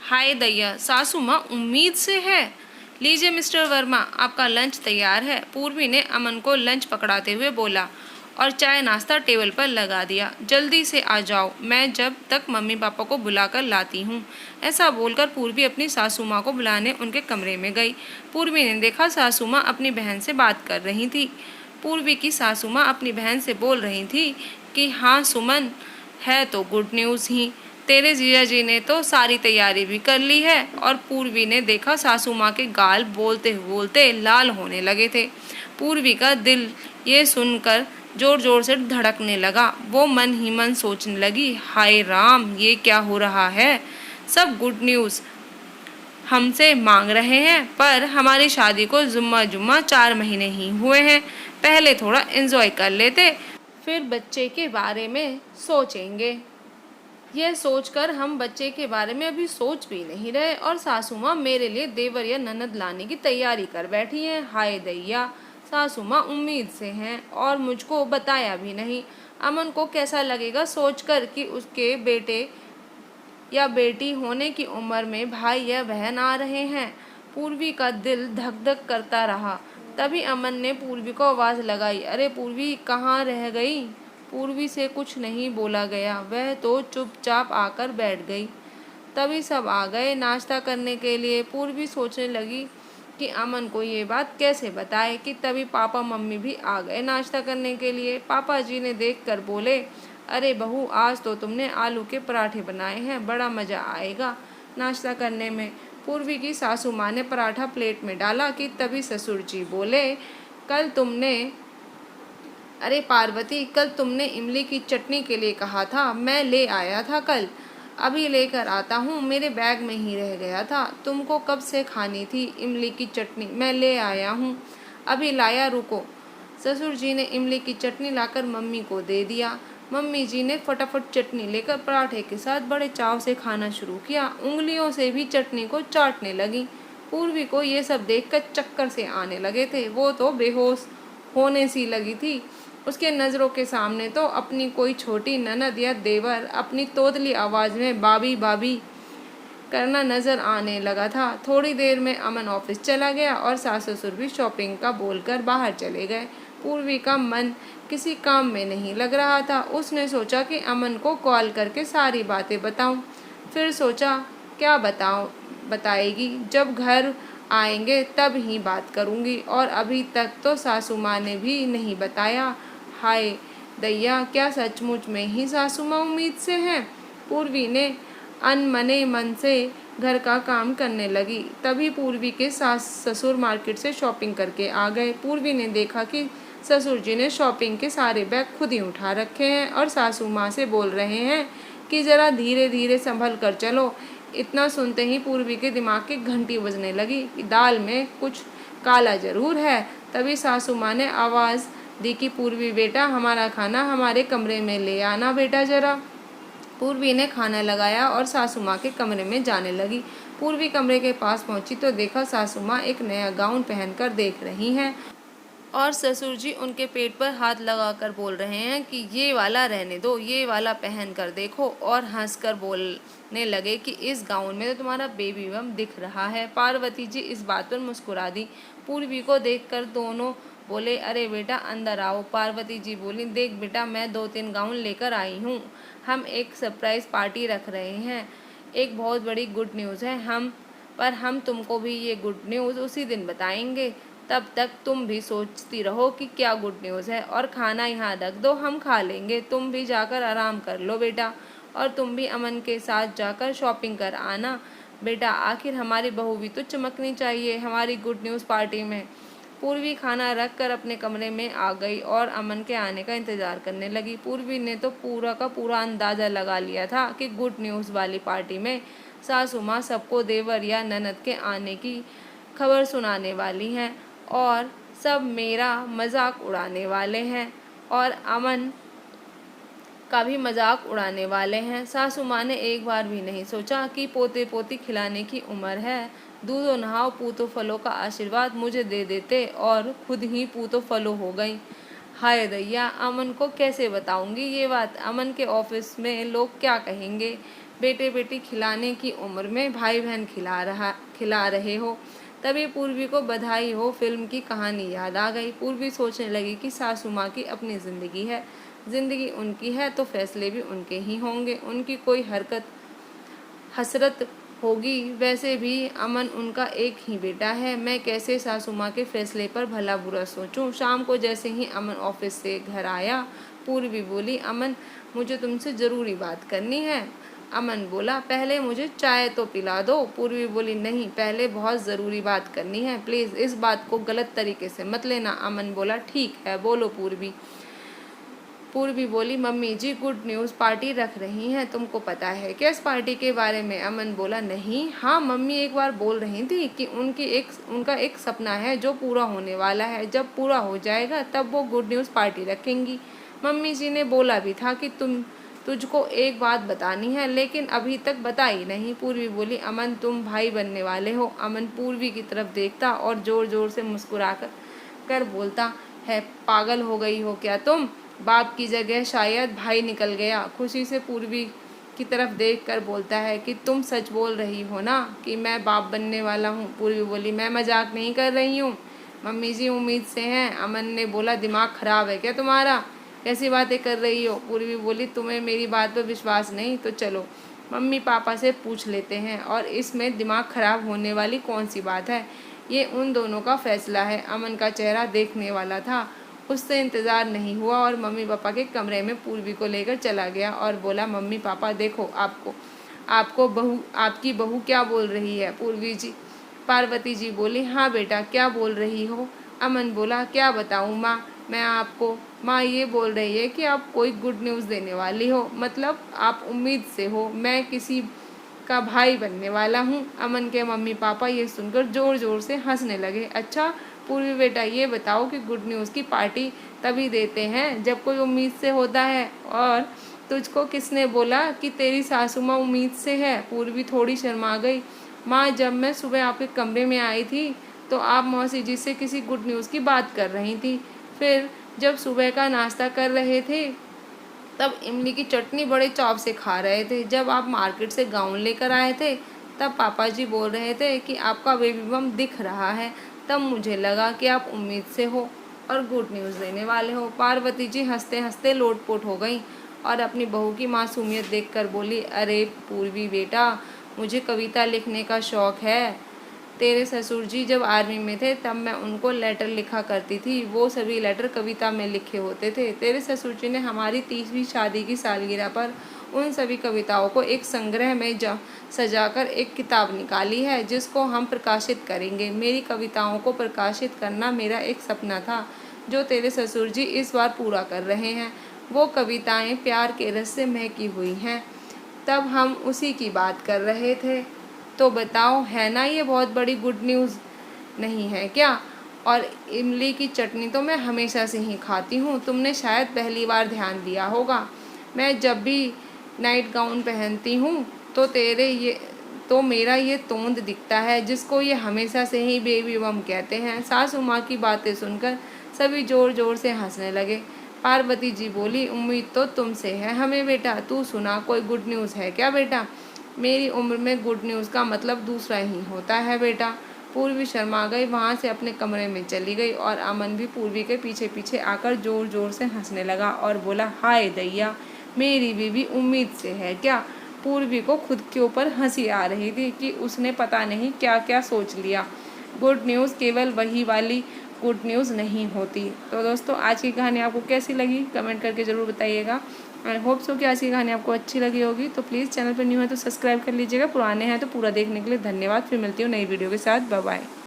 हाय दैया, सासू माँ उम्मीद से है। लीजिए मिस्टर वर्मा, आपका लंच तैयार है। पूर्वी ने अमन को लंच पकड़ाते हुए बोला और चाय नाश्ता टेबल पर लगा दिया। जल्दी से आ जाओ, मैं जब तक मम्मी पापा को बुलाकर लाती हूँ। ऐसा बोलकर पूर्वी अपनी सासू माँ को बुलाने उनके कमरे में गई। पूर्वी ने देखा सासू माँ अपनी बहन से बात कर रही थी। पूर्वी की सासू माँ अपनी बहन से बोल रही थी कि हाँ सुमन, है तो गुड न्यूज़ ही। तेरे जीजा जी ने तो सारी तैयारी भी कर ली है। और पूर्वी ने देखा सासू माँ के गाल बोलते बोलते लाल होने लगे थे। पूर्वी का दिल ये सुनकर जोर जोर से धड़कने लगा। वो मन ही मन सोचने लगी, हाय राम, ये क्या हो रहा है। सब गुड न्यूज़ हमसे मांग रहे हैं, पर हमारी शादी को जुम्मा जुम्मा 4 महीने ही हुए हैं। पहले थोड़ा एंजॉय कर लेते, फिर बच्चे के बारे में सोचेंगे। यह सोचकर हम बच्चे के बारे में अभी सोच भी नहीं रहे और सासू माँ मेरे लिए देवर या ननद लाने की तैयारी कर बैठी हैं। हाय दैया, सासू माँ उम्मीद से हैं और मुझको बताया भी नहीं। अमन को कैसा लगेगा सोचकर कि उसके बेटे या बेटी होने की उम्र में भाई या बहन आ रहे हैं। पूर्वी का दिल धक धक करता रहा। तभी अमन ने पूर्वी को आवाज़ लगाई, अरे पूर्वी कहाँ रह गई। पूर्वी से कुछ नहीं बोला गया, वह तो चुपचाप आकर बैठ गई। तभी सब आ गए नाश्ता करने के लिए। पूर्वी सोचने लगी कि अमन को ये बात कैसे बताए कि तभी पापा मम्मी भी आ गए नाश्ता करने के लिए। पापा जी ने देखकर बोले, अरे बहू, आज तो तुमने आलू के पराठे बनाए हैं, बड़ा मज़ा आएगा नाश्ता करने में। पूर्वी की सासू माँ ने पराठा प्लेट में डाला कि तभी ससुर जी बोले, कल तुमने अरे पार्वती, कल तुमने इमली की चटनी के लिए कहा था, मैं ले आया था कल। अभी लेकर आता हूँ, मेरे बैग में ही रह गया था। तुमको कब से खानी थी इमली की चटनी, मैं ले आया हूँ, अभी लाया, रुको। ससुर जी ने इमली की चटनी लाकर मम्मी को दे दिया। मम्मी जी ने फटाफट चटनी लेकर पराठे के साथ बड़े चाव से खाना शुरू किया। उंगलियों से भी चटनी को चाटने लगी। पूर्वी को ये सब देखकर चक्कर से आने लगे थे। वो तो बेहोश होने सी लगी थी। उसके नज़रों के सामने तो अपनी कोई छोटी ननद या देवर अपनी तोतली आवाज़ में बाबी बाबी करना नज़र आने लगा था। थोड़ी देर में अमन ऑफिस चला गया और सास ससुर भी शॉपिंग का बोलकर बाहर चले गए। पूर्वी का मन किसी काम में नहीं लग रहा था। उसने सोचा कि अमन को कॉल करके सारी बातें बताऊं। फिर सोचा क्या बताएगी, जब घर आएंगे तब ही बात करूंगी। और अभी तक तो सासू माँ ने भी नहीं बताया। हाय दैया, क्या सचमुच में ही सासू माँ उम्मीद से हैं। पूर्वी ने अनमने मन से घर का काम करने लगी। तभी पूर्वी के सास ससुर मार्केट से शॉपिंग करके आ गए। पूर्वी ने देखा कि ससुर जी ने शॉपिंग के सारे बैग खुद ही उठा रखे हैं और सासू माँ से बोल रहे हैं कि ज़रा धीरे धीरे संभल कर चलो। इतना सुनते ही पूर्वी के दिमाग की घंटी बजने लगी कि दाल में कुछ काला जरूर है। तभी सासू माँ ने आवाज़ दी कि पूर्वी बेटा, हमारा खाना हमारे कमरे में ले आना बेटा ज़रा। पूर्वी ने खाना लगाया और सासू माँ के कमरे में जाने लगी। पूर्वी कमरे के पास पहुंची तो देखा सासू माँ एक नया गाउन पहनकर देख रही हैं और ससुर जी उनके पेट पर हाथ लगाकर बोल रहे हैं कि ये वाला रहने दो, ये वाला पहन कर देखो। और हंसकर बोलने लगे कि इस गाउन में तो तुम्हारा बेबी बम दिख रहा है। पार्वती जी इस बात पर मुस्कुरा दी। पूर्वी को देखकर दोनों बोले, अरे बेटा अंदर आओ। पार्वती जी बोली, देख बेटा, मैं 2-3 गाउन लेकर आई हूँ। हम एक सरप्राइज पार्टी रख रहे हैं, एक बहुत बड़ी गुड न्यूज़ है। हम तुमको भी ये गुड न्यूज़ उसी दिन बताएंगे। तब तक तुम भी सोचती रहो कि क्या गुड न्यूज़ है। और खाना यहाँ रख दो, हम खा लेंगे। तुम भी जाकर आराम कर लो बेटा, और तुम भी अमन के साथ जाकर शॉपिंग कर आना बेटा। आखिर हमारी बहू भी तो चमकनी चाहिए हमारी गुड न्यूज़ पार्टी में। पूर्वी खाना रख कर अपने कमरे में आ गई और अमन के आने का इंतज़ार करने लगी। पूर्वी ने तो पूरा का पूरा अंदाज़ा लगा लिया था कि गुड न्यूज़ वाली पार्टी में सासू माँ सबको देवर या ननद के आने की खबर सुनाने वाली हैं और सब मेरा मजाक उड़ाने वाले हैं और अमन का भी मजाक उड़ाने वाले हैं। सासू माँ ने एक बार भी नहीं सोचा कि पोते पोती खिलाने की उम्र है। दूधो नहाओ पूतो फलो का आशीर्वाद मुझे दे देते और खुद ही पूतो फलो हो गई। हाय दैया, अमन को कैसे बताऊंगी ये बात। अमन के ऑफिस में लोग क्या कहेंगे। बेटे बेटी खिलाने की उम्र में भाई बहन खिला रहे हो। तभी पूर्वी को बधाई हो फिल्म की कहानी याद आ गई। पूर्वी सोचने लगी कि सासू माँ की अपनी ज़िंदगी है, ज़िंदगी उनकी है तो फैसले भी उनके ही होंगे। उनकी कोई हसरत होगी। वैसे भी अमन उनका एक ही बेटा है। मैं कैसे सासू माँ के फैसले पर भला बुरा सोचूं। शाम को जैसे ही अमन ऑफिस से घर आया, पूर्वी बोली, अमन मुझे तुमसे ज़रूरी बात करनी है। अमन बोला, पहले मुझे चाय तो पिला दो। पूर्वी बोली, नहीं, पहले बहुत ज़रूरी बात करनी है, प्लीज़ इस बात को गलत तरीके से मत लेना। अमन बोला, ठीक है, बोलो पूर्वी। पूर्वी बोली, मम्मी जी गुड न्यूज़ पार्टी रख रही हैं, तुमको पता है क्या इस पार्टी के बारे में? अमन बोला, नहीं, हाँ मम्मी एक बार बोल रही थी कि उनका एक सपना है जो पूरा होने वाला है, जब पूरा हो जाएगा तब वो गुड न्यूज़ पार्टी रखेंगी। मम्मी जी ने बोला भी था कि तुझको एक बात बतानी है, लेकिन अभी तक बताई नहीं। पूर्वी बोली, अमन तुम भाई बनने वाले हो। अमन पूर्वी की तरफ देखता और ज़ोर ज़ोर से मुस्कुरा कर बोलता है, पागल हो गई हो क्या तुम? बाप की जगह शायद भाई निकल गया। खुशी से पूर्वी की तरफ देखकर बोलता है कि तुम सच बोल रही हो ना कि मैं बाप बनने वाला हूँ? पूर्वी बोली, मैं मजाक नहीं कर रही हूँ, मम्मी जी उम्मीद से हैं। अमन ने बोला, दिमाग खराब है क्या तुम्हारा, कैसी बातें कर रही हो? पूर्वी बोली, तुम्हें मेरी बात पर विश्वास नहीं तो चलो मम्मी पापा से पूछ लेते हैं, और इसमें दिमाग खराब होने वाली कौन सी बात है, ये उन दोनों का फैसला है। अमन का चेहरा देखने वाला था, उससे इंतज़ार नहीं हुआ और मम्मी पापा के कमरे में पूर्वी को लेकर चला गया और बोला, मम्मी पापा देखो, आपकी बहू क्या बोल रही है? पार्वती जी बोली, हाँ बेटा क्या बोल रही हो? अमन बोला, क्या बताऊँ माँ मैं आपको? माँ ये बोल रही है कि आप कोई गुड न्यूज़ देने वाली हो, मतलब आप उम्मीद से हो, मैं किसी का भाई बनने वाला हूँ। अमन के मम्मी पापा ये सुनकर ज़ोर ज़ोर से हंसने लगे। अच्छा पूर्वी बेटा, ये बताओ कि गुड न्यूज़ की पार्टी तभी देते हैं जब कोई उम्मीद से होता है, और तुझको किसने बोला कि तेरी सासू माँ उम्मीद से है? पूर्वी थोड़ी शर्मा गई। माँ, जब मैं सुबह आपके कमरे में आई थी तो आप मौसी जी से किसी गुड न्यूज़ की बात कर रही थी। फिर जब सुबह का नाश्ता कर रहे थे तब इमली की चटनी बड़े चाव से खा रहे थे। जब आप मार्केट से गाउन लेकर आए थे तब पापा जी बोल रहे थे कि आपका बेबी बम दिख रहा है। तब मुझे लगा कि आप उम्मीद से हो और गुड न्यूज़ देने वाले हो। पार्वती जी हंसते हंसते लोटपोट हो गई और अपनी बहू की मासूमियत देखकर बोली, अरे पूर्वी बेटा, मुझे कविता लिखने का शौक़ है। तेरे ससुर जी जब आर्मी में थे तब मैं उनको लेटर लिखा करती थी, वो सभी लेटर कविता में लिखे होते थे। तेरे ससुर जी ने हमारी 30वीं शादी की सालगिरह पर उन सभी कविताओं को एक संग्रह में सजाकर एक किताब निकाली है जिसको हम प्रकाशित करेंगे। मेरी कविताओं को प्रकाशित करना मेरा एक सपना था जो तेरे ससुर जी इस बार पूरा कर रहे हैं। वो कविताएं प्यार के रस से महकी हुई हैं। तब हम उसी की बात कर रहे थे। तो बताओ, है ना ये बहुत बड़ी गुड न्यूज़ नहीं है क्या? और इमली की चटनी तो मैं हमेशा से ही खाती हूँ, तुमने शायद पहली बार ध्यान दिया होगा। मैं जब भी नाइट गाउन पहनती हूँ तो मेरा ये तोंद दिखता है जिसको ये हमेशा से ही बेबी बम कहते हैं। सासू माँ की बातें सुनकर सभी ज़ोर ज़ोर से हंसने लगे। पार्वती जी बोली, उम्मीद तो तुमसे है हमें बेटा, तू सुना, कोई गुड न्यूज़ है क्या बेटा? मेरी उम्र में गुड न्यूज़ का मतलब दूसरा ही होता है बेटा। पूर्वी शर्मा गई, वहाँ से अपने कमरे में चली गई और अमन भी पूर्वी के पीछे पीछे आकर ज़ोर ज़ोर से हंसने लगा और बोला, हाय दैया, मेरी बीवी उम्मीद से है क्या? पूर्वी को खुद के ऊपर हंसी आ रही थी कि उसने पता नहीं क्या क्या सोच लिया। गुड न्यूज़ केवल वही वाली गुड न्यूज़ नहीं होती। तो दोस्तों, आज की कहानी आपको कैसी लगी कमेंट करके ज़रूर बताइएगा। आई होप सो कि आज की कहानी आपको अच्छी लगी होगी। तो प्लीज़ चैनल पर न्यू है तो सब्सक्राइब कर लीजिएगा, पुराने हैं तो पूरा देखने के लिए धन्यवाद। फिर मिलती हूँ नई वीडियो के साथ। Bye bye.